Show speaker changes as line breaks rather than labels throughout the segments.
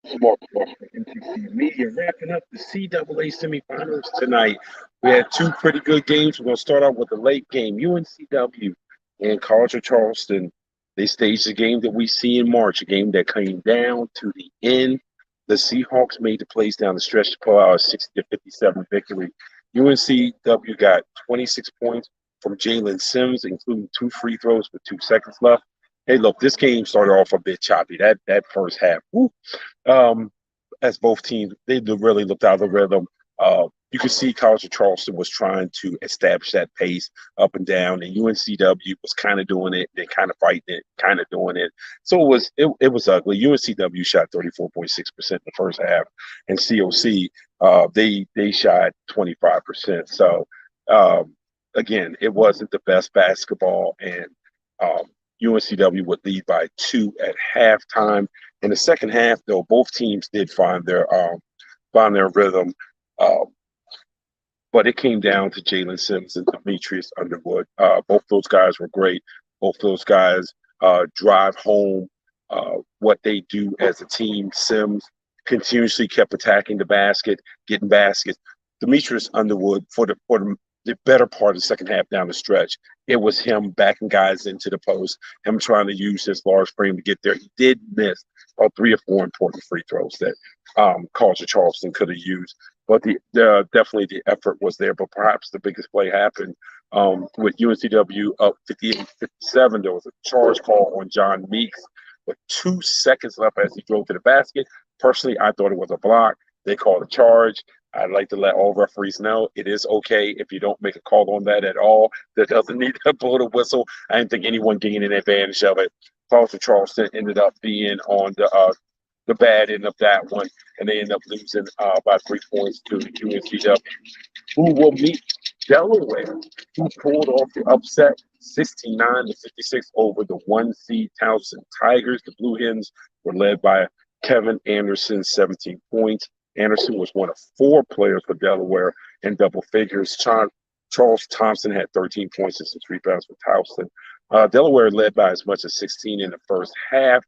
Smart Plus for MTC Media, wrapping up the CAA semifinals tonight. We had two pretty good games. We're going to start out with the late game. UNCW and College of Charleston. They staged a game that we see in March, a game that came down to the end. The Seahawks made the plays down the stretch to pull out a 60-57 victory. UNCW got 26 points from Jalen Sims, including two free throws with 2 seconds left. Hey, look, this game started off a bit choppy. That first half, woo, um, as both teams, they really looked out of the rhythm. You could see College of Charleston was trying to establish that pace up and down, and UNCW was kind of doing it, then kind of fighting it, kind of doing it. So it was ugly. UNCW shot 34.6% in the first half, and COC they shot 25%. So again, it wasn't the best basketball, and UNCW would lead by 2 at halftime. In the second half, though, both teams did find their rhythm, uh, but it came down to Jalen Sims and Demetrius Underwood. Both those guys were great. Both those guys drive home what they do as a team. Sims continuously kept attacking the basket, getting baskets. Demetrius Underwood for the better part of the second half down the stretch, it was him backing guys into the post, him trying to use his large frame to get there. He did miss 3 or 4 important free throws that College of Charleston could have used. But definitely the effort was there. But perhaps the biggest play happened with UNCW up 58-57. There was a charge call on John Meeks with 2 seconds left as he drove to the basket. Personally, I thought it was a block. They called a charge. I'd like to let all referees know it is okay if you don't make a call on that at all. That doesn't need to blow the whistle. I didn't think anyone gained an advantage of it. College of Charleston ended up being on the bad end of that one, and they ended up losing by 3 points to UNCW, who will meet Delaware, who pulled off the upset 69-56 over the 1 seed Towson Tigers. The Blue Hens were led by Kevin Anderson, 17 points. Anderson was one of 4 players for Delaware in double figures. Charles Thompson had 13 points and 6 rebounds for Towson. Delaware led by as much as 16 in the first half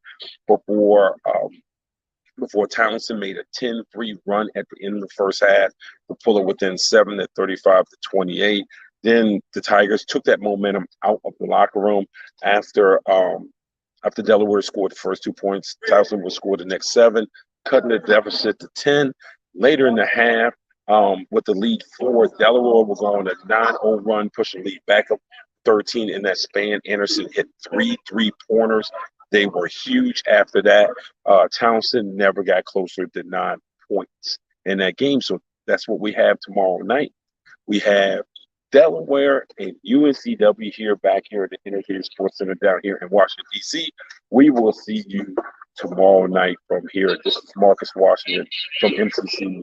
before Townsend made a 10-3 run at the end of the first half to pull it within 7 at 35-28. Then the Tigers took that momentum out of the locker room after Delaware scored the first 2 points. Towson would score the next 7, cutting the deficit to 10. Later in the half, with the lead 4, Delaware will go on a 9-0 run, pushing the lead back up 13 in that span. Anderson hit 3 3-pointers. They were huge after that. Townsend never got closer to 9 points in that game. So that's what we have tomorrow night. We have Delaware and UNCW back here at the Integrated Sports Center down here in Washington, D.C. We will see you tomorrow night from here. This is Marcus Washington from MCC.